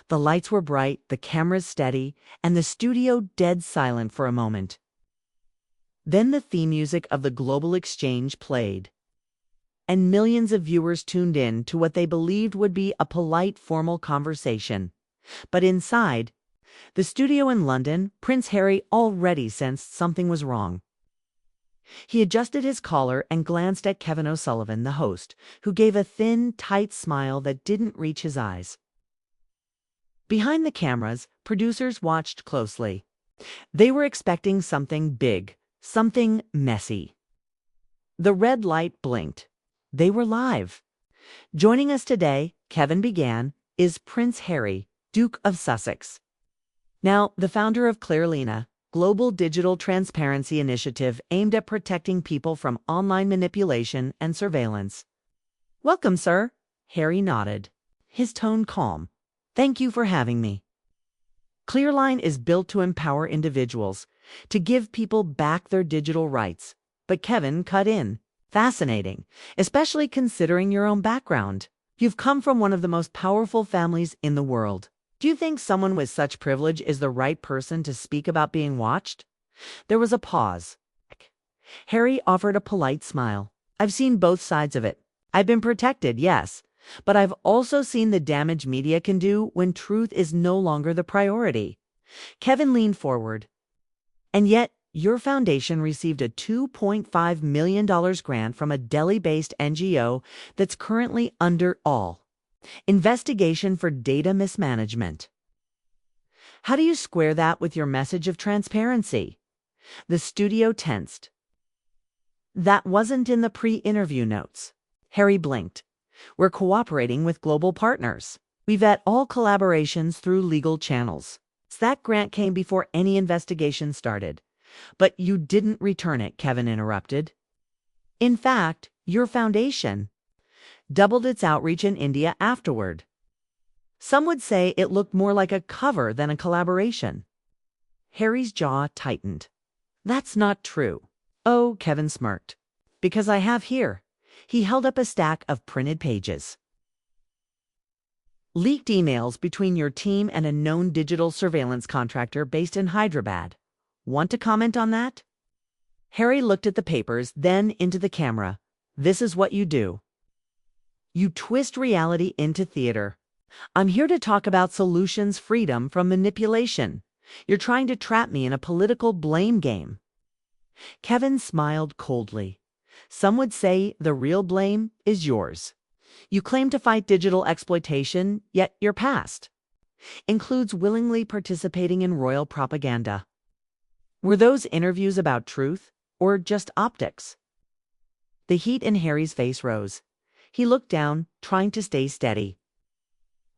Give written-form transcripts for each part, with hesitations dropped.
The lights were bright, the cameras steady, and the studio dead silent for a moment. Then the theme music of the global exchange played, and millions of viewers tuned in to what they believed would be a polite, formal conversation. But inside the studio in London, Prince Harry already sensed something was wrong. He adjusted his collar and glanced at Kevin O'Sullivan, the host, who gave a thin, tight smile that didn't reach his eyes. Behind the cameras, producers watched closely. They were expecting something big, something messy. The red light blinked. They were live. Joining us today, Kevin began, is Prince Harry, Duke of Sussex. Now, the founder of Clearlina, global digital transparency initiative aimed at protecting people from online manipulation and surveillance. Welcome, sir. Harry nodded, his tone calm. Thank you for having me. Clearline is built to empower individuals, to give people back their digital rights. But Kevin cut in. Fascinating, especially considering your own background. You've come from one of the most powerful families in the world. Do you think someone with such privilege is the right person to speak about being watched? There was a pause. Harry offered a polite smile. I've seen both sides of it. I've been protected, yes, but I've also seen the damage media can do when truth is no longer the priority. Kevin leaned forward. And yet, your foundation received a $2.5 million grant from a Delhi-based NGO that's currently under investigation for data mismanagement. How do you square that with your message of transparency? The studio tensed. That wasn't in the pre-interview notes. Harry blinked. We're cooperating with global partners. We vet all collaborations through legal channels. That grant came before any investigation started. But you didn't return it, Kevin interrupted. In fact, your foundation doubled its outreach in India afterward. Some would say it looked more like a cover than a collaboration. Harry's jaw tightened. That's not true. Oh, Kevin smirked. Because I have here. He held up a stack of printed pages. Leaked emails between your team and a known digital surveillance contractor based in Hyderabad. Want to comment on that? Harry looked at the papers, then into the camera. This is what you do. You twist reality into theater. I'm here to talk about solutions, freedom from manipulation. You're trying to trap me in a political blame game. Kevin smiled coldly. Some would say the real blame is yours. You claim to fight digital exploitation, yet your past includes willingly participating in royal propaganda. Were those interviews about truth or just optics? The heat in Harry's face rose. He looked down, trying to stay steady.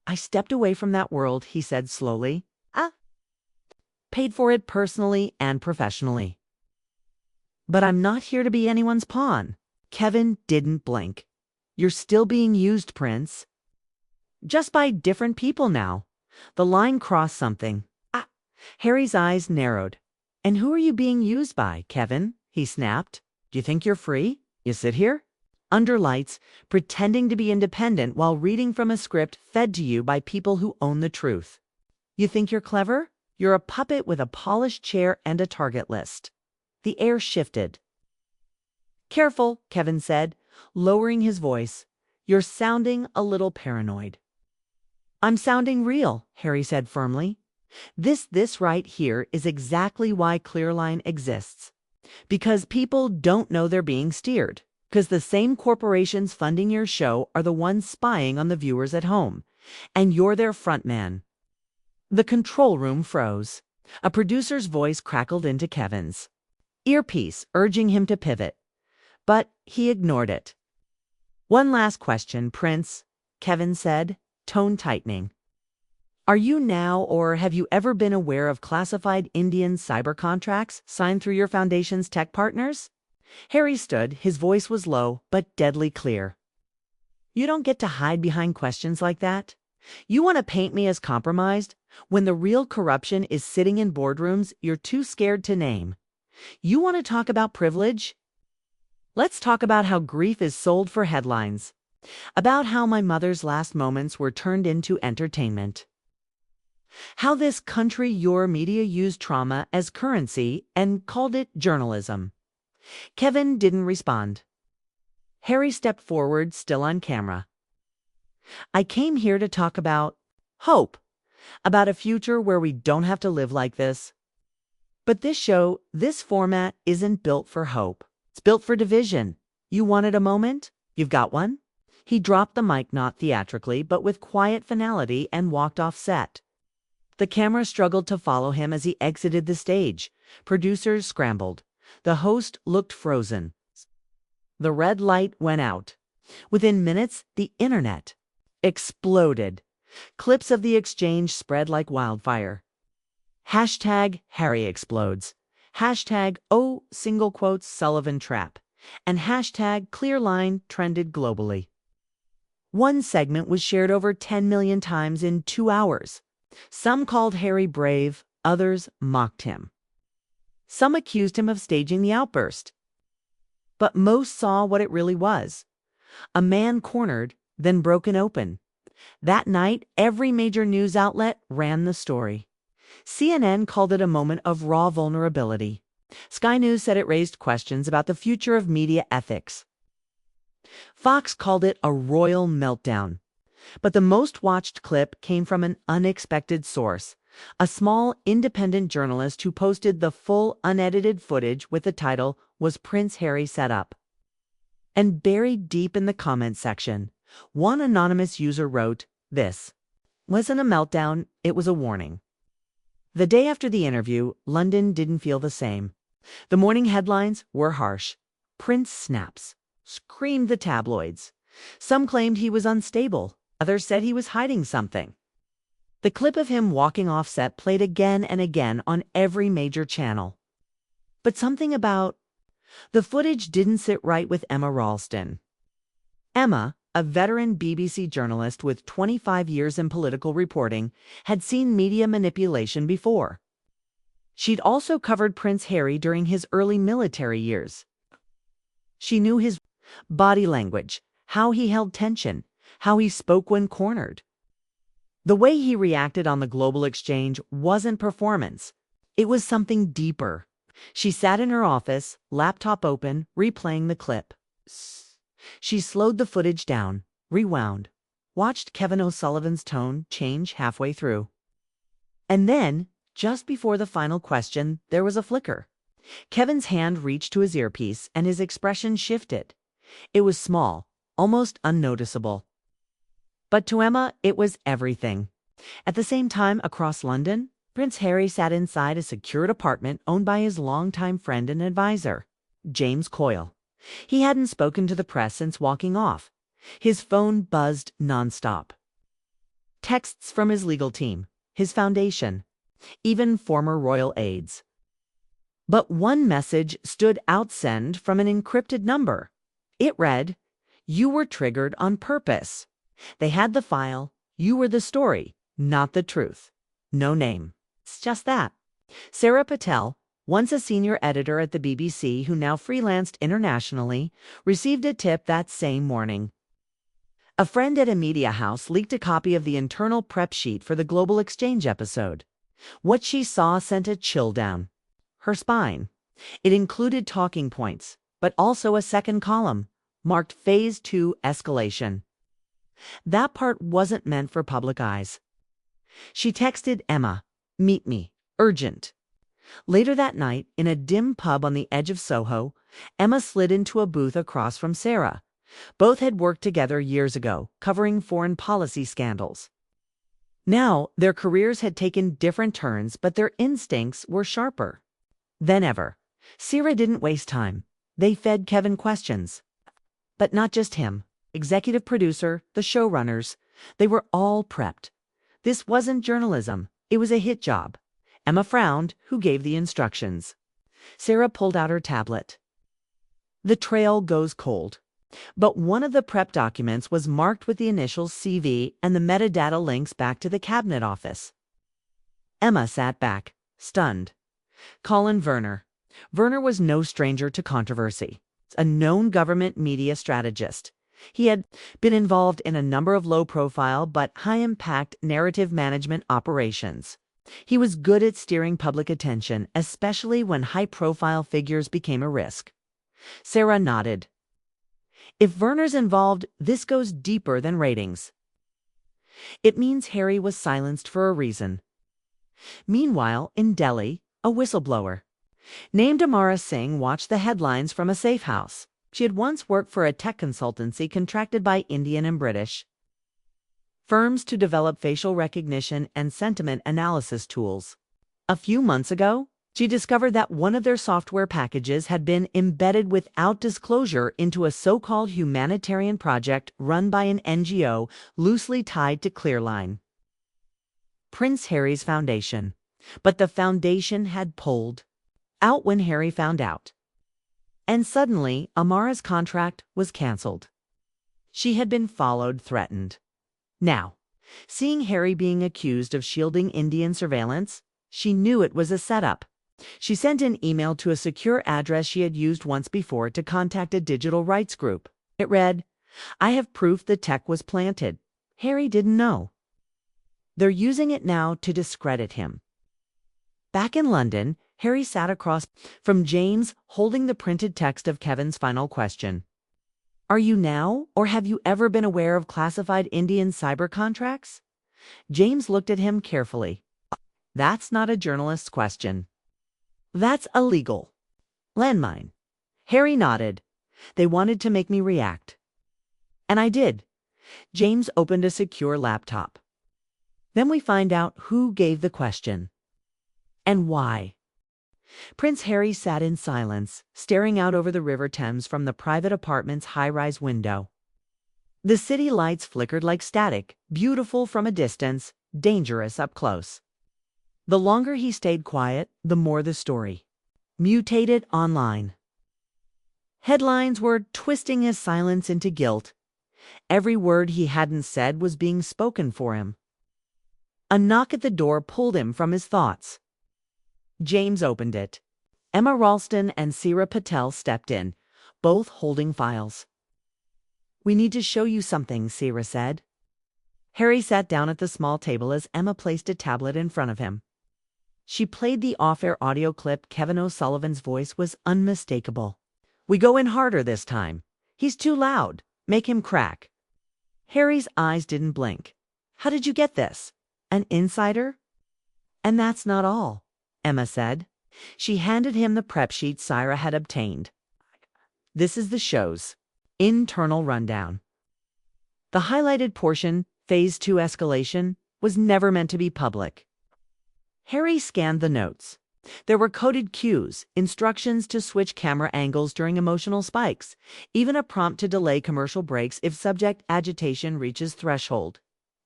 I stepped away from that world, he said slowly. Paid for it personally and professionally. But I'm not here to be anyone's pawn. Kevin didn't blink. You're still being used, Prince. Just by different people now. The line crossed something. Harry's eyes narrowed. And who are you being used by, Kevin? He snapped. Do you think you're free? You sit here? Under lights, pretending to be independent while reading from a script fed to you by people who own the truth. You think you're clever? You're a puppet with a polished chair and a target list. The air shifted. Careful, Kevin said, lowering his voice. You're sounding a little paranoid. I'm sounding real, Harry said firmly. This right here is exactly why Clearline exists. Because people don't know they're being steered. Because the same corporations funding your show are the ones spying on the viewers at home. And you're their front man. The control room froze. A producer's voice crackled into Kevin's earpiece, urging him to pivot. But he ignored it. One last question, Prince, Kevin said, tone tightening. Are you now or have you ever been aware of classified Indian cyber contracts signed through your foundation's tech partners? Harry stood, his voice was low but deadly clear. You don't get to hide behind questions like that. You want to paint me as compromised when the real corruption is sitting in boardrooms you're too scared to name. You want to talk about privilege? Let's talk about how grief is sold for headlines. About how my mother's last moments were turned into entertainment. How this country your media used trauma as currency and called it journalism. Kevin didn't respond. Harry stepped forward, still on camera. I came here to talk about hope, about a future where we don't have to live like this. But this show, this format, isn't built for hope. It's built for division. You wanted a moment? You've got one? He dropped the mic not theatrically, but with quiet finality, and walked off set. The camera struggled to follow him as he exited the stage. Producers scrambled. The host looked frozen. The red light went out. Within minutes, the internet exploded. Clips of the exchange spread like wildfire. Hashtag Harry explodes. Hashtag oh, single quotes, Sullivan trap. And hashtag clear line trended globally. One segment was shared over 10 million times in 2 hours. Some called Harry brave, others mocked him. Some accused him of staging the outburst. But most saw what it really was. A man cornered, then broken open. That night, every major news outlet ran the story. CNN called it a moment of raw vulnerability. Sky News said it raised questions about the future of media ethics. Fox called it a royal meltdown. But the most watched clip came from an unexpected source, a small independent journalist who posted the full unedited footage with the title, "Was Prince Harry Set Up?" And buried deep in the comment section, one anonymous user wrote, "This wasn't a meltdown, it was a warning." The day after the interview, London didn't feel the same. The morning headlines were harsh. "Prince snaps," screamed the tabloids. Some claimed he was unstable. Others said he was hiding something. The clip of him walking off set played again and again on every major channel. But something about the footage didn't sit right with Emma Ralston. Emma, a veteran BBC journalist with 25 years in political reporting, had seen media manipulation before. She'd also covered Prince Harry during his early military years. She knew his body language, how he held tension, how he spoke when cornered. The way he reacted on the global exchange wasn't performance. It was something deeper. She sat in her office, laptop open, replaying the clip. She slowed the footage down, rewound, watched Kevin O'Sullivan's tone change halfway through. And then, just before the final question, there was a flicker. Kevin's hand reached to his earpiece, and his expression shifted. It was small, almost unnoticeable. But to Emma, it was everything. At the same time, across London, Prince Harry sat inside a secured apartment owned by his longtime friend and advisor, James Coyle. He hadn't spoken to the press since walking off. His phone buzzed nonstop. Texts from his legal team, his foundation, even former royal aides. But one message stood out, sent from an encrypted number. It read, "You were triggered on purpose." They had the file. You were the story, not the truth. No name. It's just that. Sarah Patel, once a senior editor at the BBC who now freelanced internationally, received a tip that same morning. A friend at a media house leaked a copy of the internal prep sheet for the Global Exchange episode. What she saw sent a chill down her spine. It included talking points, but also a second column, marked Phase 2 Escalation. That part wasn't meant for public eyes. She texted Emma, "Meet me, urgent." Later that night, in a dim pub on the edge of Soho, Emma slid into a booth across from Sarah. Both had worked together years ago, covering foreign policy scandals. Now, their careers had taken different turns, but their instincts were sharper than ever. Sarah didn't waste time. They fed Kevin questions. But not just him. Executive producer, the showrunners, they were all prepped. This wasn't journalism. It was a hit job. Emma frowned. Who gave the instructions? Sarah pulled out her tablet. The trail goes cold. But one of the prep documents was marked with the initials CV and the metadata links back to the cabinet office. Emma sat back, stunned. Colin Werner. Werner was no stranger to controversy. A known government media strategist. He had been involved in a number of low-profile but high-impact narrative management operations. He was good at steering public attention, especially when high-profile figures became a risk. Sarah nodded. If Werner's involved, this goes deeper than ratings. It means Harry was silenced for a reason. Meanwhile, in Delhi, a whistleblower named Amara Singh watched the headlines from a safe house. She had once worked for a tech consultancy contracted by Indian and British firms to develop facial recognition and sentiment analysis tools. A few months ago, she discovered that one of their software packages had been embedded without disclosure into a so-called humanitarian project run by an NGO loosely tied to Clearline, Prince Harry's foundation. But the foundation had pulled out when Harry found out. And suddenly, Amara's contract was canceled. She had been followed, threatened. Now, seeing Harry being accused of shielding Indian surveillance, she knew it was a setup. She sent an email to a secure address she had used once before to contact a digital rights group. It read, "I have proof the tech was planted." Harry didn't know. They're using it now to discredit him. Back in London, Harry sat across from James, holding the printed text of Kevin's final question. "Are you now, or have you ever been aware of classified Indian cyber contracts?" James looked at him carefully. "That's not a journalist's question. That's illegal. Landmine." Harry nodded. "They wanted to make me react. And I did." James opened a secure laptop. "Then we find out who gave the question. And why." Prince Harry sat in silence, staring out over the River Thames from the private apartment's high-rise window. The city lights flickered like static, beautiful from a distance, dangerous up close. The longer he stayed quiet, the more the story mutated online. Headlines were twisting his silence into guilt. Every word he hadn't said was being spoken for him. A knock at the door pulled him from his thoughts. James opened it. Emma Ralston and Sira Patel stepped in, both holding files. "We need to show you something," Sira said. Harry sat down at the small table as Emma placed a tablet in front of him. She played the off-air audio clip. Kevin O'Sullivan's voice was unmistakable. "We go in harder this time. He's too loud. Make him crack." Harry's eyes didn't blink. "How did you get this? An insider?" "And that's not all," Emma said. She handed him the prep sheet Sira had obtained. "This is the show's internal rundown. The highlighted portion, Phase 2 escalation, was never meant to be public." Harry scanned the notes. There were coded cues, instructions to switch camera angles during emotional spikes, even a prompt to delay commercial breaks if subject agitation reaches threshold.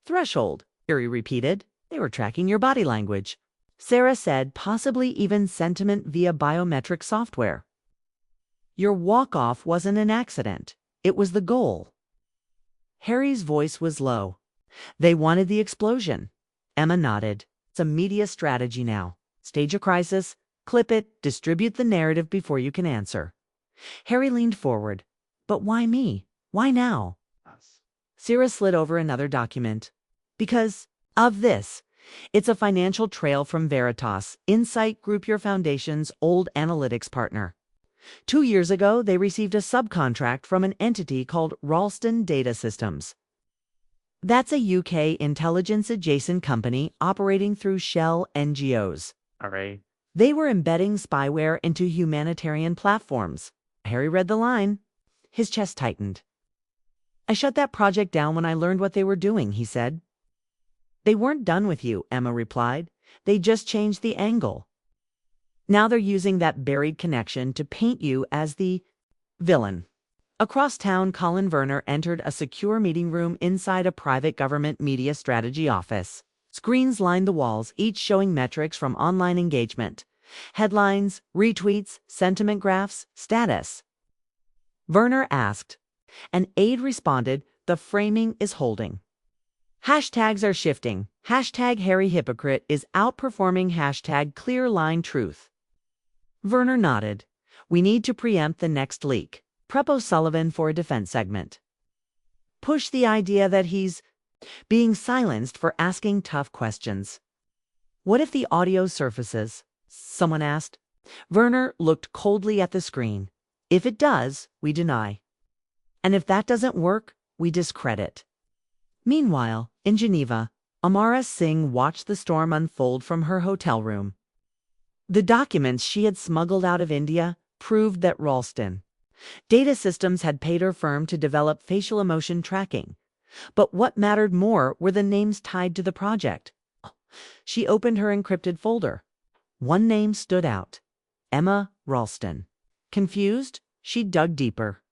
"Threshold," Harry repeated. "They were tracking your body language." Sarah said, "Possibly even sentiment via biometric software." "Your walk-off wasn't an accident. It was the goal." Harry's voice was low. "They wanted the explosion." Emma nodded. "It's a media strategy now. Stage a crisis, clip it, distribute the narrative before you can answer." Harry leaned forward. "But why me? Why now?" Sira slid over another document. "Because of this. It's a financial trail from Veritas, Insight Group, your foundation's old analytics partner. 2 years ago, they received a subcontract from an entity called Ralston Data Systems. That's a UK intelligence-adjacent company operating through shell NGOs. All right. They were embedding spyware into humanitarian platforms." Harry read the line. His chest tightened. "I shut that project down when I learned what they were doing," he said. "They weren't done with you," Emma replied. "They just changed the angle. Now they're using that buried connection to paint you as the villain." Across town, Colin Werner entered a secure meeting room inside a private government media strategy office. Screens lined the walls, each showing metrics from online engagement. Headlines, retweets, sentiment graphs, status. Werner asked. An aide responded, "The framing is holding. Hashtags are shifting. Hashtag Harry Hypocrite is outperforming hashtag Clear Line Truth." Werner nodded. "We need to preempt the next leak. Prep O'Sullivan for a defense segment." push the idea that he's being silenced for asking tough questions. What if the audio surfaces? Someone asked. Werner looked coldly at the screen. If it does, we deny. And if that doesn't work, we discredit. Meanwhile, in Geneva, Amara Singh watched the storm unfold from her hotel room. The documents she had smuggled out of India proved that Ralston data systems had paid her firm to develop facial emotion tracking. But what mattered more were the names tied to the project. She opened her encrypted folder. One name stood out: Emma Ralston. Confused, she dug deeper.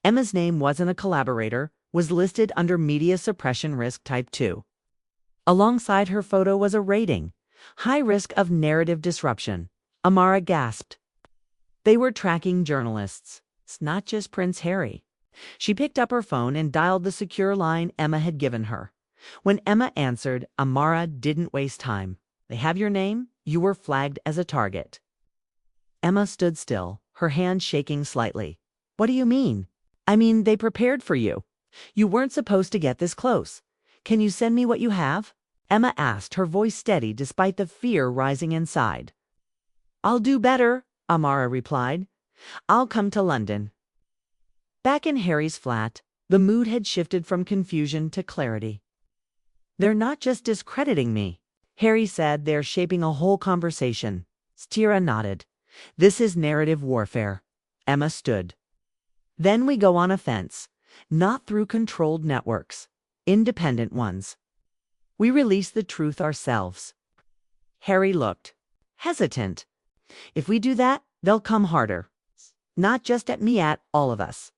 Emma's name wasn't a collaborator, was listed under Media Suppression Risk Type 2. Alongside her photo was a rating: high risk of narrative disruption. Amara gasped. They were tracking journalists. It's not just Prince Harry. She picked up her phone and dialed the secure line Emma had given her. When Emma answered, Amara didn't waste time. They have your name. You were flagged as a target. Emma stood still, her hand shaking slightly. What do you mean? I mean, they prepared for you. You weren't supposed to get this close. Can you send me what you have? Emma asked, her voice steady despite the fear rising inside. I'll do better, Amara replied. I'll come to London. Back in Harry's flat, the mood had shifted from confusion to clarity. They're not just discrediting me, Harry said. They're shaping a whole conversation. Stira nodded. This is narrative warfare. Emma stood. Then we go on offense, not through controlled networks, independent ones. We release the truth ourselves. Harry looked hesitant. If we do that, they'll come harder. Not just at me, at all of us.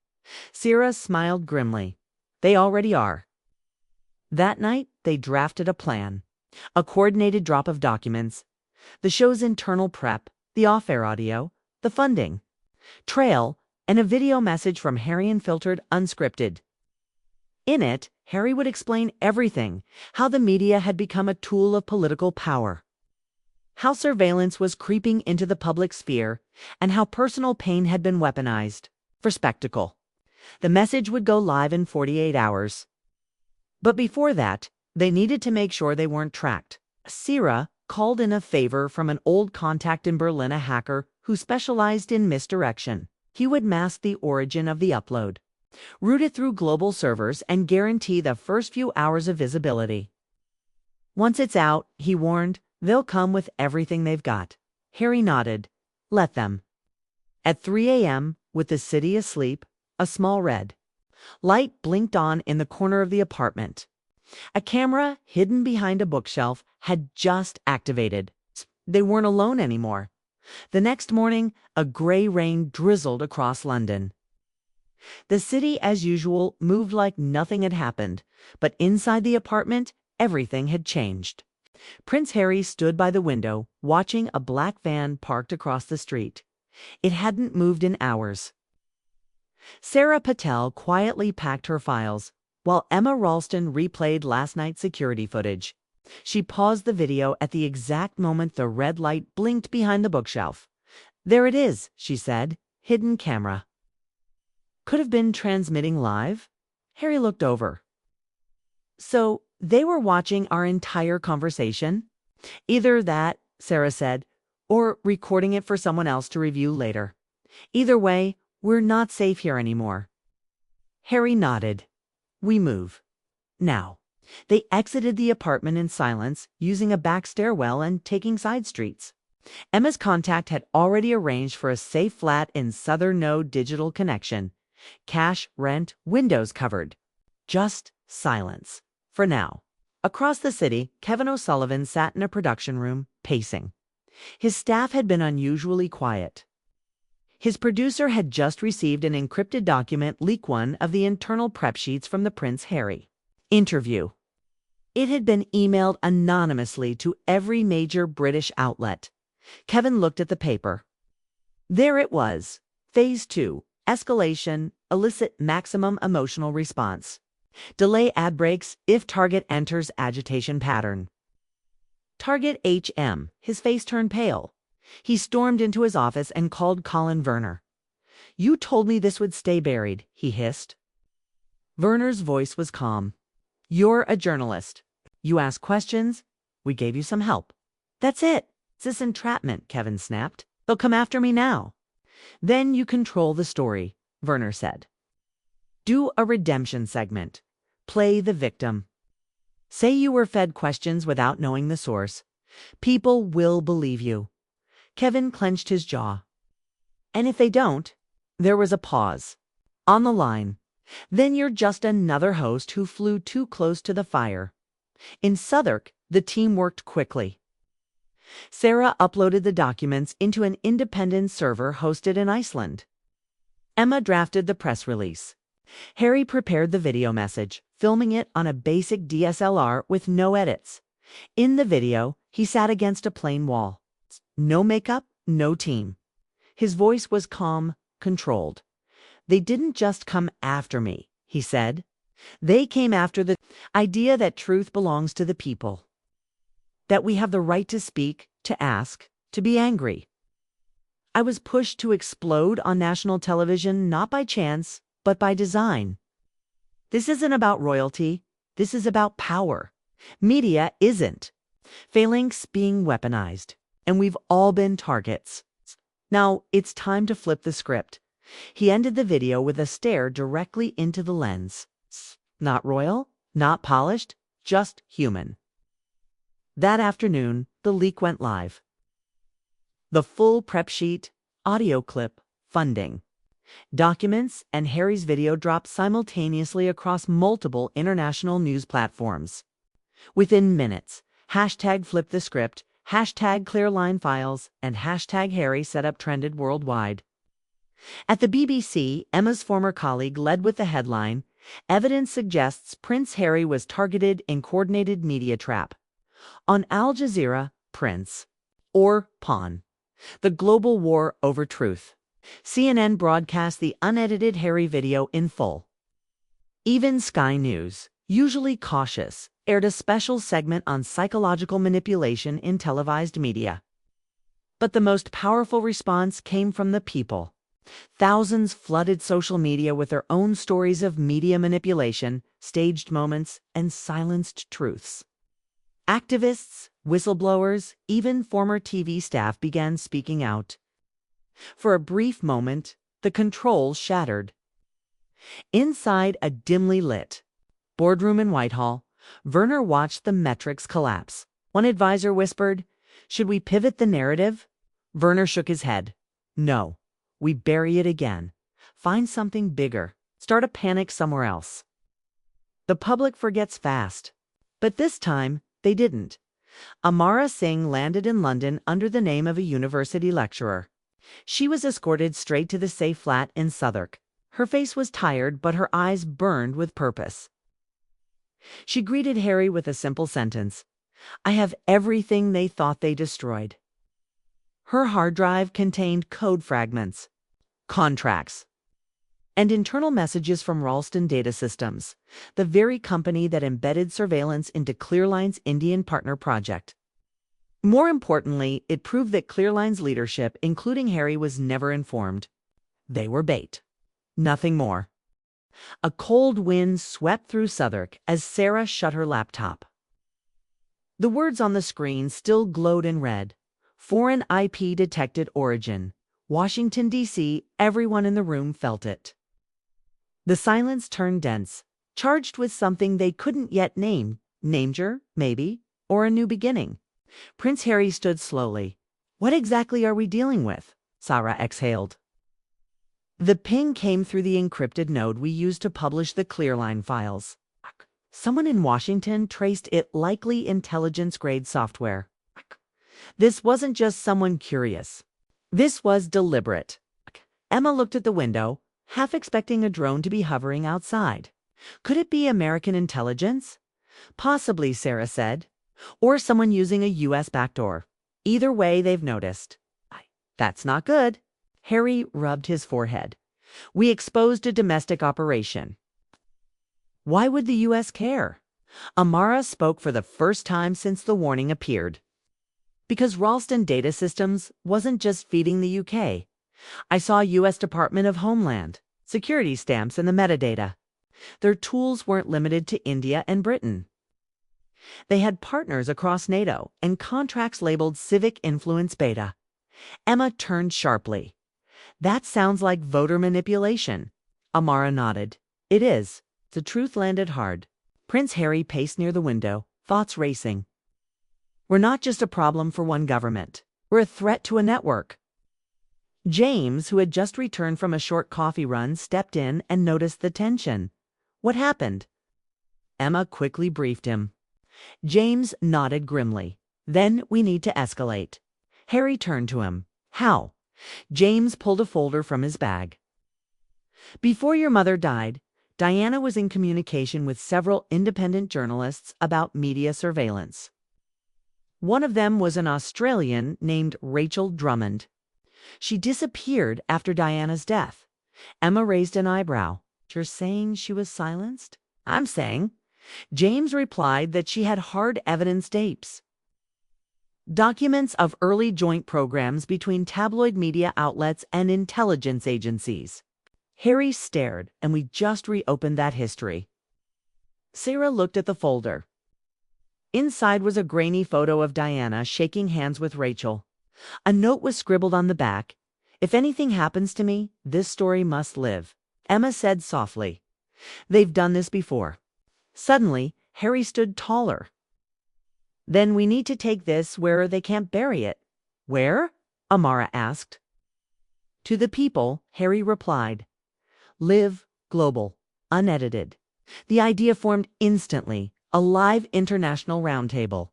Sierra smiled grimly. They already are. That night, they drafted a plan. A coordinated drop of documents. The show's internal prep, the off-air audio, the funding, trail, and a video message from Harry unfiltered, unscripted. In it, Harry would explain everything: how the media had become a tool of political power, how surveillance was creeping into the public sphere, and how personal pain had been weaponized for spectacle. The message would go live in 48 hours. But before that, they needed to make sure they weren't tracked. Sierra called in a favor from an old contact in Berlin, a hacker who specialized in misdirection. He would mask the origin of the upload, route it through global servers, and guarantee the first few hours of visibility. Once it's out, he warned, they'll come with everything they've got. Harry nodded. Let them. At 3 a.m., with the city asleep, a small red light blinked on in the corner of the apartment. A camera hidden behind a bookshelf had just activated. They weren't alone anymore. The next morning, a gray rain drizzled across London. The city, as usual, moved like nothing had happened, but inside the apartment, everything had changed. Prince Harry stood by the window, watching a black van parked across the street. It hadn't moved in hours. Sarah Patel quietly packed her files, while Emma Ralston replayed last night's security footage. She paused the video at the exact moment the red light blinked behind the bookshelf. There it is, she said. Hidden camera. Could have been transmitting live? Harry looked over. So, they were watching our entire conversation? Either that, Sarah said, or recording it for someone else to review later. Either way, we're not safe here anymore. Harry nodded. We move. Now. They exited the apartment in silence, using a back stairwell and taking side streets. Emma's contact had already arranged for a safe flat in Southern No digital connection. Cash, rent, windows covered. Just silence. For now. Across the city, Kevin O'Sullivan sat in a production room, pacing. His staff had been unusually quiet. His producer had just received an encrypted document, leak one of the internal prep sheets from the Prince Harry interview. It had been emailed anonymously to every major British outlet. Kevin looked at the paper. There it was. Phase 2. Escalation. Elicit maximum emotional response. Delay ad breaks if target enters agitation pattern. Target HM. His face turned pale. He stormed into his office and called Colin Werner. You told me this would stay buried, he hissed. Werner's voice was calm. You're a journalist. You asked questions. We gave you some help. That's it. It's this entrapment, Kevin snapped. They'll come after me now. Then you control the story, Werner said. Do a redemption segment. Play the victim. Say you were fed questions without knowing the source. People will believe you. Kevin clenched his jaw. And if they don't, there was a pause. On the line. Then you're just another host who flew too close to the fire. In Southwark, the team worked quickly. Sarah uploaded the documents into an independent server hosted in Iceland. Emma drafted the press release. Harry prepared the video message, filming it on a basic DSLR with no edits. In the video, he sat against a plain wall. No makeup, no team. His voice was calm, controlled. They didn't just come after me, he said. They came after the idea that truth belongs to the people. That we have the right to speak, to ask, to be angry. I was pushed to explode on national television not by chance, but by design. This isn't about royalty. This is about power. Media isn't. Phalanx being weaponized. And we've all been targets. Now, it's time to flip the script. He ended the video with a stare directly into the lens. Not royal, not polished, just human. That afternoon, the leak went live. The full prep sheet, audio clip, funding. Documents and Harry's video dropped simultaneously across multiple international news platforms. Within minutes, #FlipTheScript, #ClearLineFiles, and #HarrySetup trended worldwide. At the BBC, Emma's former colleague led with the headline, "Evidence suggests Prince Harry was targeted in coordinated media trap." On Al Jazeera, Prince, or Pawn, the global war over truth. CNN broadcast the unedited Harry video in full. Even Sky News, usually cautious, aired a special segment on psychological manipulation in televised media. But the most powerful response came from the people. Thousands flooded social media with their own stories of media manipulation, staged moments, and silenced truths. Activists, whistleblowers, even former TV staff began speaking out. For a brief moment, the control shattered. Inside a dimly lit boardroom in Whitehall, Werner watched the metrics collapse. One advisor whispered, "Should we pivot the narrative?" Werner shook his head. "No. We bury it again. Find something bigger. Start a panic somewhere else." The public forgets fast. But this time, they didn't. Amara Singh landed in London under the name of a university lecturer. She was escorted straight to the safe flat in Southwark. Her face was tired, but her eyes burned with purpose. She greeted Harry with a simple sentence. "I have everything they thought they destroyed." Her hard drive contained code fragments, contracts, and internal messages from Ralston Data Systems, the very company that embedded surveillance into Clearline's Indian partner project. More importantly, it proved that Clearline's leadership, including Harry, was never informed. They were bait. Nothing more. A cold wind swept through Southwark as Sarah shut her laptop. The words on the screen still glowed in red. Foreign IP detected origin. Washington, D.C., everyone in the room felt it. The silence turned dense, charged with something they couldn't yet name. Danger, maybe, or a new beginning. Prince Harry stood slowly. "What exactly are we dealing with?" Sarah exhaled. The ping came through the encrypted node we used to publish the Clearline files. Someone in Washington traced it, likely intelligence-grade software. This wasn't just someone curious. This was deliberate. Emma looked at the window, half expecting a drone to be hovering outside. Could it be American intelligence? Possibly, Sarah said. Or someone using a U.S. backdoor. Either way, they've noticed. That's not good. Harry rubbed his forehead. We exposed a domestic operation. Why would the U.S. care? Amara spoke for the first time since the warning appeared. Because Ralston Data Systems wasn't just feeding the UK. I saw U.S. Department of Homeland Security stamps in the metadata. Their tools weren't limited to India and Britain. They had partners across NATO and contracts labeled Civic Influence Beta. Emma turned sharply. That sounds like voter manipulation. Amara nodded. It is. The truth landed hard. Prince Harry paced near the window, thoughts racing. We're not just a problem for one government. We're a threat to a network. James, who had just returned from a short coffee run, stepped in and noticed the tension. What happened? Emma quickly briefed him. James nodded grimly. Then we need to escalate. Harry turned to him. How? James pulled a folder from his bag. Before your mother died, Diana was in communication with several independent journalists about media surveillance. One of them was an Australian named Rachel Drummond. She disappeared after Diana's death. Emma raised an eyebrow. You're saying she was silenced? I'm saying. James replied that she had hard evidence tapes. Documents of early joint programs between tabloid media outlets and intelligence agencies. Harry stared, and we just reopened that history. Sarah looked at the folder. Inside was a grainy photo of Diana shaking hands with Rachel. A note was scribbled on the back. If anything happens to me, this story must live. Emma said softly. They've done this before. Suddenly, Harry stood taller. Then we need to take this where they can't bury it. Where? Amara asked. To the people, Harry replied. Live global, unedited. The idea formed instantly, a live international roundtable.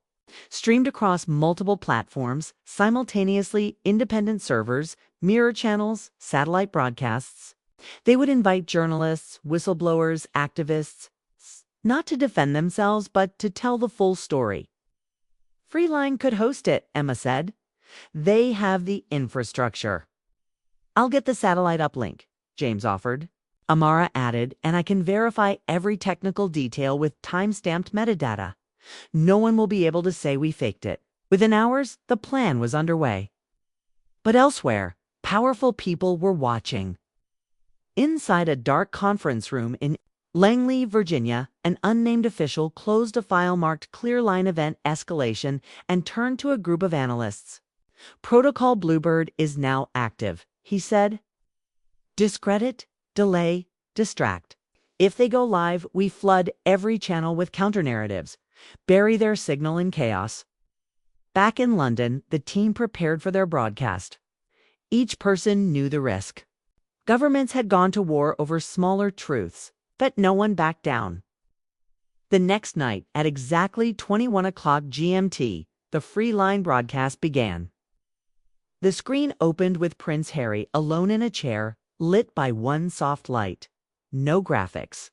Streamed across multiple platforms, simultaneously independent servers, mirror channels, satellite broadcasts. They would invite journalists, whistleblowers, activists, not to defend themselves, but to tell the full story. Freeline could host it, Emma said. They have the infrastructure. I'll get the satellite uplink, James offered. Amara added, and I can verify every technical detail with time-stamped metadata. No one will be able to say we faked it. Within hours, the plan was underway. But elsewhere, powerful people were watching. Inside a dark conference room in Langley, Virginia, an unnamed official closed a file marked Clear Line Event Escalation and turned to a group of analysts. Protocol Bluebird is now active, he said. Discredit, delay, distract. If they go live, we flood every channel with counternarratives. Bury their signal in chaos. Back in London, the team prepared for their broadcast. Each person knew the risk. Governments had gone to war over smaller truths, but no one backed down. The next night, at exactly 21 o'clock GMT, the free line broadcast began. The screen opened with Prince Harry alone in a chair, lit by one soft light. No graphics.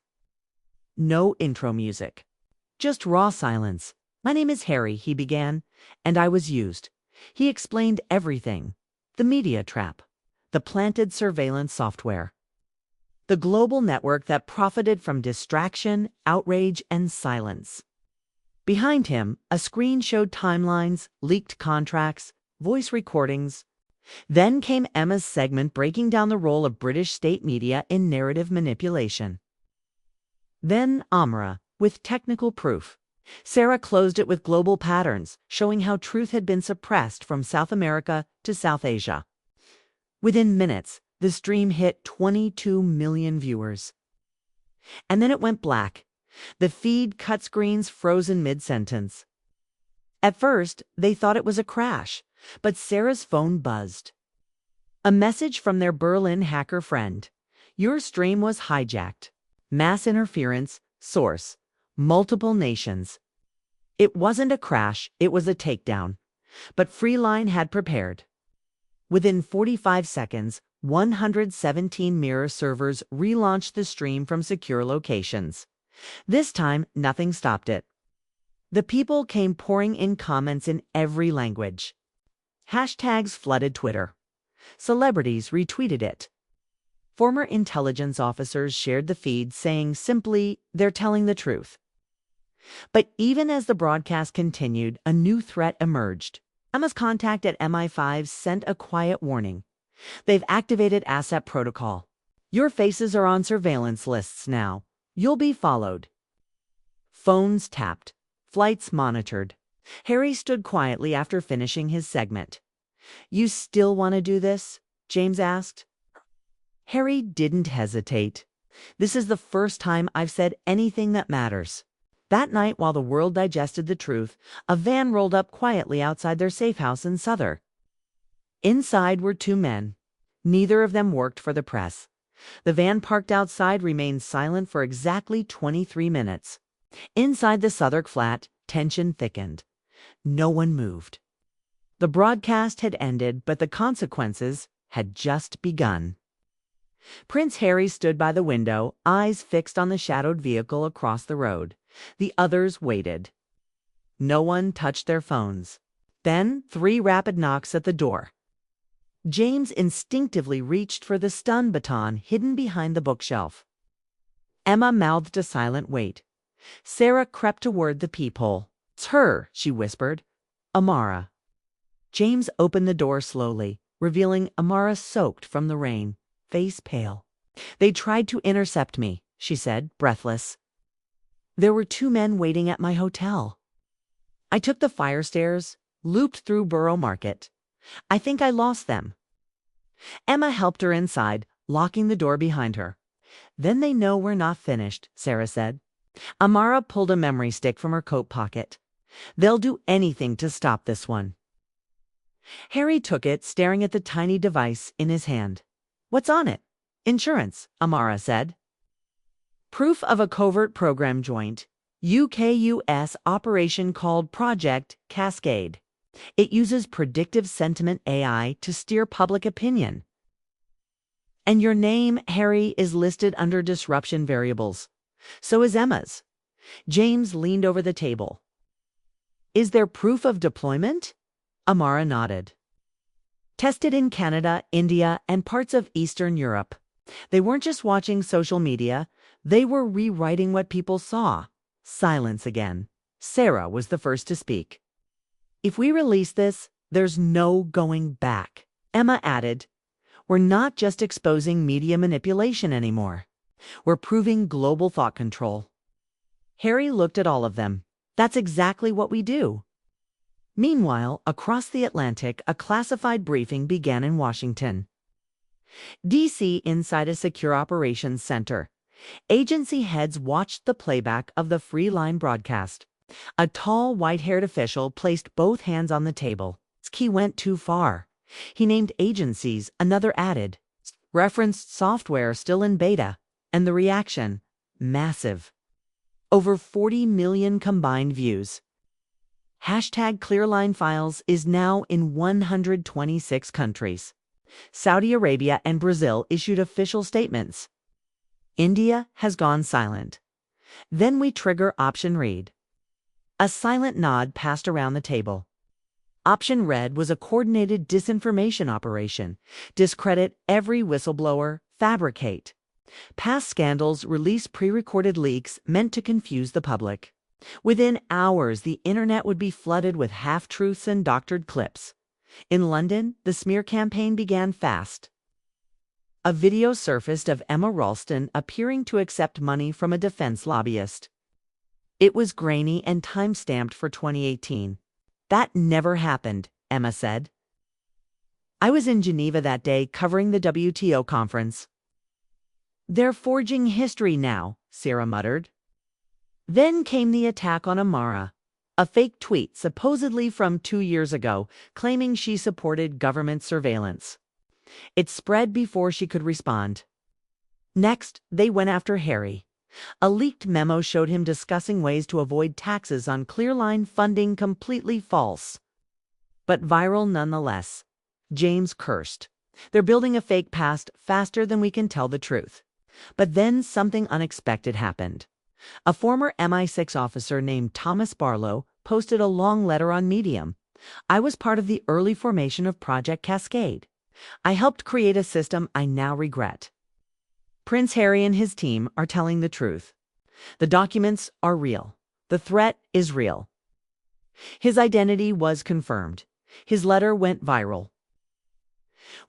No intro music. Just raw silence. My name is Harry, he began, and I was used. He explained everything. The media trap. The planted surveillance software. The global network that profited from distraction, outrage, and silence. Behind him, a screen showed timelines, leaked contracts, voice recordings. Then came Emma's segment breaking down the role of British state media in narrative manipulation. Then Amara, with technical proof. Sarah closed it with global patterns, showing how truth had been suppressed from South America to South Asia. Within minutes, the stream hit 22 million viewers. And then it went black. The feed cut screens frozen mid-sentence. At first, they thought it was a crash, but Sarah's phone buzzed. A message from their Berlin hacker friend. Your stream was hijacked. Mass interference, source, multiple nations. It wasn't a crash, it was a takedown. But Freeline had prepared. Within 45 seconds, 117 mirror servers relaunched the stream from secure locations. This time, nothing stopped it. The people came pouring in comments in every language. Hashtags flooded Twitter. Celebrities retweeted it. Former intelligence officers shared the feed, saying simply, they're telling the truth. But even as the broadcast continued, a new threat emerged. Emma's contact at MI5 sent a quiet warning. They've activated Asset Protocol. Your faces are on surveillance lists now. You'll be followed. Phones tapped. Flights monitored. Harry stood quietly after finishing his segment. You still want to do this? James asked. Harry didn't hesitate. This is the first time I've said anything that matters. That night, while the world digested the truth, a van rolled up quietly outside their safe house in Southern. Inside were two men. Neither of them worked for the press. The van parked outside remained silent for exactly 23 minutes. Inside the Southern flat, tension thickened. No one moved. The broadcast had ended, but the consequences had just begun. Prince Harry stood by the window, eyes fixed on the shadowed vehicle across the road. The others waited. No one touched their phones. Then 3 rapid knocks at the door. James instinctively reached for the stun baton hidden behind the bookshelf. Emma mouthed a silent wait. Sarah crept toward the peephole. It's her, she whispered. Amara. James opened the door slowly, revealing Amara soaked from the rain, face pale. They tried to intercept me, she said, breathless. There were 2 men waiting at my hotel. I took the fire stairs, looped through Borough Market. I think I lost them. Emma helped her inside, locking the door behind her. Then they know we're not finished, Sarah said. Amara pulled a memory stick from her coat pocket. They'll do anything to stop this one. Harry took it, staring at the tiny device in his hand. What's on it? Insurance, Amara said. Proof of a covert program joint, UK-US operation called Project Cascade. It uses predictive sentiment AI to steer public opinion. And your name, Harry, is listed under disruption variables. So is Emma's. James leaned over the table. Is there proof of deployment? Amara nodded. Tested in Canada, India, and parts of Eastern Europe. They weren't just watching social media, they were rewriting what people saw. Silence again. Sarah was the first to speak. If we release this, there's no going back. Emma added, we're not just exposing media manipulation anymore. We're proving global thought control. Harry looked at all of them. That's exactly what we do. Meanwhile, across the Atlantic, a classified briefing began in Washington, D.C. inside a secure operations center. Agency heads watched the playback of the free line broadcast. A tall, white-haired official placed both hands on the table. He went too far. He named agencies, another added. Referenced software still in beta. And the reaction? Massive. Over 40 million combined views. Hashtag Clearline Files is now in 126 countries. Saudi Arabia and Brazil issued official statements. India has gone silent. Then we trigger Option Read. A silent nod passed around the table. Option Red was a coordinated disinformation operation. Discredit every whistleblower, fabricate. Past scandals release pre-recorded leaks meant to confuse the public. Within hours, the internet would be flooded with half-truths and doctored clips. In London, the smear campaign began fast. A video surfaced of Emma Ralston appearing to accept money from a defense lobbyist. It was grainy and time-stamped for 2018. That never happened, Emma said. I was in Geneva that day covering the WTO conference. They're forging history now, Sarah muttered. Then came the attack on Amara. A fake tweet supposedly from 2 years ago claiming she supported government surveillance. It spread before she could respond. Next, they went after Harry. A leaked memo showed him discussing ways to avoid taxes on Clearline funding, completely false. But viral nonetheless. James cursed. They're building a fake past faster than we can tell the truth. But then something unexpected happened. A former MI6 officer named Thomas Barlow posted a long letter on Medium. I was part of the early formation of Project Cascade. I helped create a system I now regret. Prince Harry and his team are telling the truth. The documents are real. The threat is real. His identity was confirmed. His letter went viral.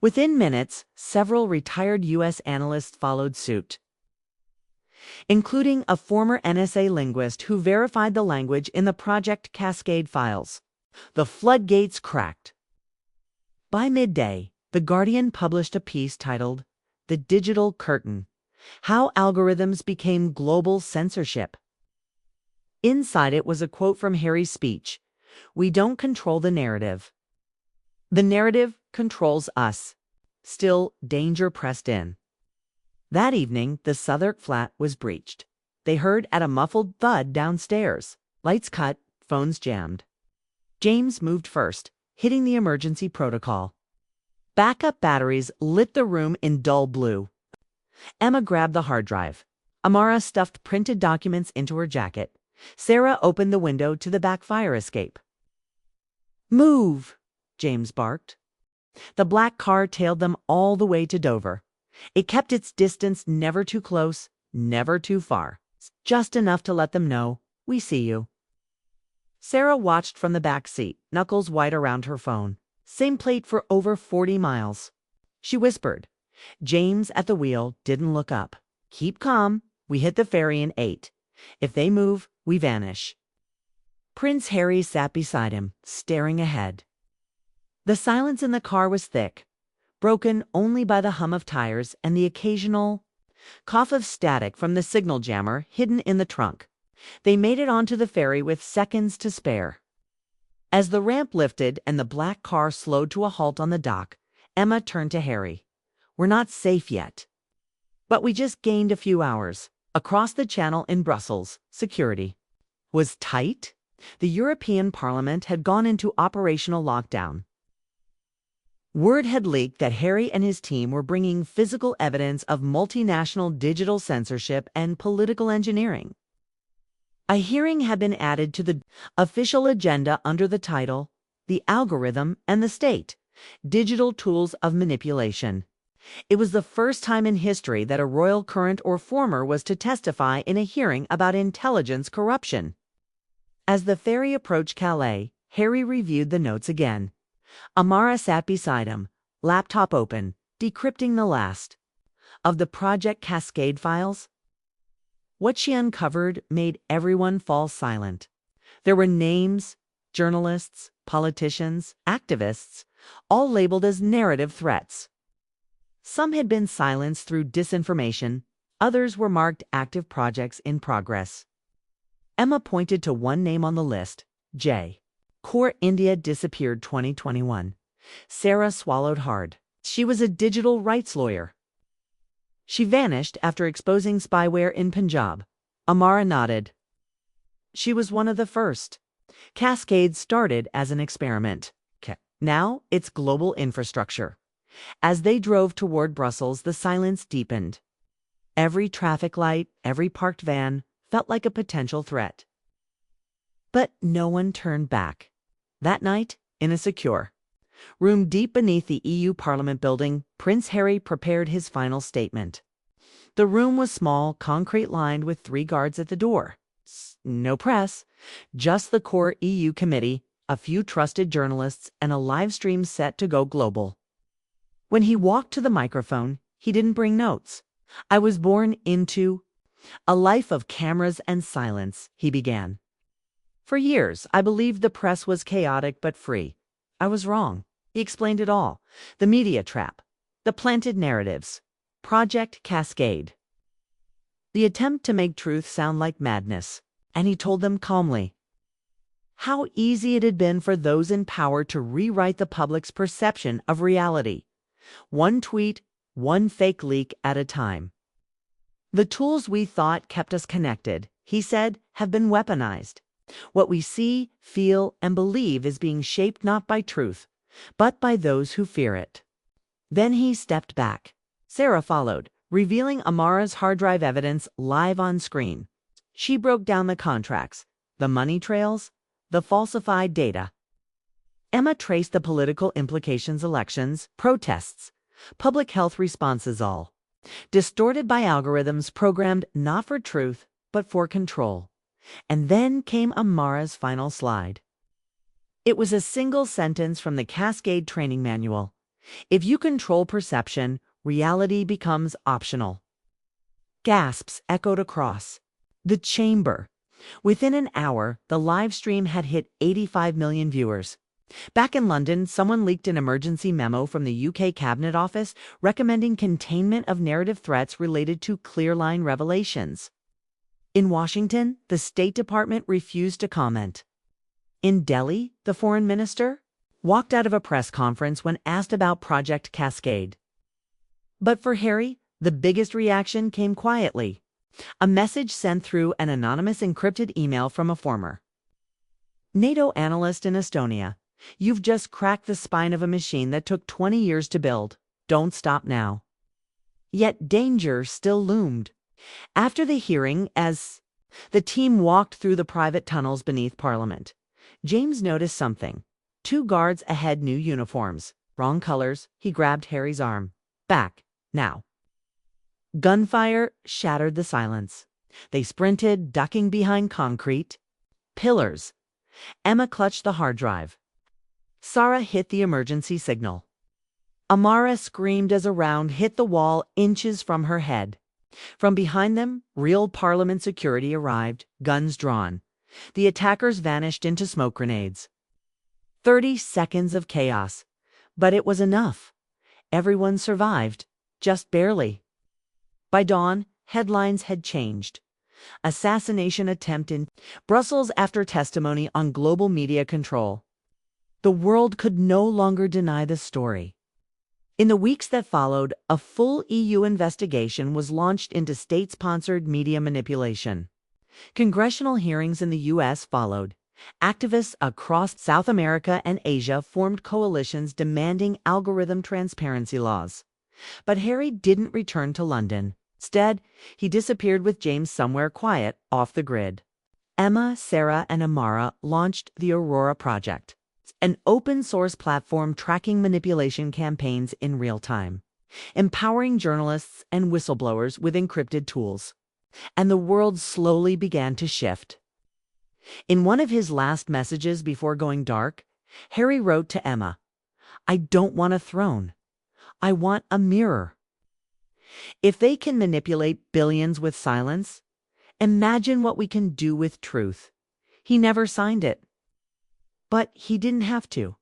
Within minutes, several retired U.S. analysts followed suit. including a former NSA linguist who verified the language in the Project Cascade files. The floodgates cracked. By midday, The Guardian published a piece titled, "The Digital Curtain: How Algorithms Became Global Censorship." Inside it was a quote from Harry's speech, "We don't control the narrative. The narrative controls us." Still, danger pressed in. That evening, the Southwark flat was breached. They heard at a muffled thud downstairs. Lights cut, phones jammed. James moved first, hitting the emergency protocol. Backup batteries lit the room in dull blue. Emma grabbed the hard drive. Amara stuffed printed documents into her jacket. Sarah opened the window to the back fire escape. "Move!" James barked. The black car tailed them all the way to Dover. It kept its distance, never too close, never too far. Just enough to let them know, "We see you." Sarah watched from the back seat, knuckles white around her phone. Same plate for over 40 miles. She whispered. James at the wheel didn't look up. "Keep calm. We hit the ferry in 8. If they move, we vanish." Prince Harry sat beside him, staring ahead. The silence in the car was thick, broken only by the hum of tires and the occasional cough of static from the signal jammer hidden in the trunk. They made it onto the ferry with seconds to spare. As the ramp lifted and the black car slowed to a halt on the dock, Emma turned to Harry. "We're not safe yet. But we just gained a few hours." Across the channel in Brussels, security was tight. The European Parliament had gone into operational lockdown. Word had leaked that Harry and his team were bringing physical evidence of multinational digital censorship and political engineering. A hearing had been added to the official agenda under the title, "The Algorithm and the State: Digital Tools of Manipulation." It was the first time in history that a royal current or former was to testify in a hearing about intelligence corruption. As the ferry approached Calais, Harry reviewed the notes again. Amara sat beside him, laptop open, decrypting the last of the Project Cascade files. What she uncovered made everyone fall silent. There were names, journalists, politicians, activists, all labeled as narrative threats. Some had been silenced through disinformation, others were marked active projects in progress. Emma pointed to one name on the list, J. Core India disappeared 2021. Sarah swallowed hard. She was a digital rights lawyer. She vanished after exposing spyware in Punjab. Amara nodded. She was one of the first. Cascade started as an experiment. Now it's global infrastructure. As they drove toward Brussels, the silence deepened. Every traffic light, every parked van felt like a potential threat. But no one turned back. That night, in a secure room deep beneath the EU Parliament building, Prince Harry prepared his final statement. The room was small, concrete-lined with 3 guards at the door. No press, just the core EU committee, a few trusted journalists, and a live stream set to go global. When he walked to the microphone, he didn't bring notes. "I was born into a life of cameras and silence," he began. "For years, I believed the press was chaotic but free. I was wrong." He explained it all. The media trap, the planted narratives, Project Cascade. The attempt to make truth sound like madness. And he told them calmly how easy it had been for those in power to rewrite the public's perception of reality. One tweet, one fake leak at a time. "The tools we thought kept us connected," he said, "have been weaponized. What we see, feel, and believe is being shaped not by truth, but by those who fear it." Then he stepped back. Sarah followed, revealing Amara's hard drive evidence live on screen. She broke down the contracts, the money trails, the falsified data. Emma traced the political implications: elections, protests, public health responses, all distorted by algorithms programmed not for truth, but for control. And then came Amara's final slide. It was a single sentence from the Cascade training manual. "If you control perception, reality becomes optional." Gasps echoed across the chamber. Within an hour, the live stream had hit 85 million viewers. Back in London, someone leaked an emergency memo from the UK Cabinet Office recommending containment of narrative threats related to clear-line revelations. In Washington, the State Department refused to comment. In Delhi, the foreign minister walked out of a press conference when asked about Project Cascade. But for Harry, the biggest reaction came quietly. A message sent through an anonymous encrypted email from a former NATO analyst in Estonia. You've just cracked the spine of a machine that took 20 years to build. Don't stop now. Yet danger still loomed. After the hearing, as the team walked through the private tunnels beneath Parliament, James noticed something. 2 guards ahead, new uniforms. Wrong colors. He grabbed Harry's arm. Back, now. Gunfire shattered the silence. They sprinted, ducking behind concrete pillars. Emma clutched the hard drive. Sarah hit the emergency signal. Amara screamed as a round hit the wall inches from her head. From behind them, real Parliament security arrived, guns drawn. The attackers vanished into smoke grenades. 30 seconds of chaos. But it was enough. Everyone survived, just barely. By dawn, headlines had changed. Assassination attempt in Brussels after testimony on global media control. The world could no longer deny the story. In the weeks that followed, a full EU investigation was launched into state-sponsored media manipulation. Congressional hearings in the U.S. followed. Activists across South America and Asia formed coalitions demanding algorithm transparency laws. But Harry didn't return to London. Instead, he disappeared with James somewhere quiet, off the grid. Emma, Sarah, and Amara launched the Aurora Project, an open-source platform tracking manipulation campaigns in real time, empowering journalists and whistleblowers with encrypted tools. And the world slowly began to shift. In one of his last messages before going dark, Harry wrote to Emma, "I don't want a throne. I want a mirror. If they can manipulate billions with silence, imagine what we can do with truth." He never signed it. But he didn't have to.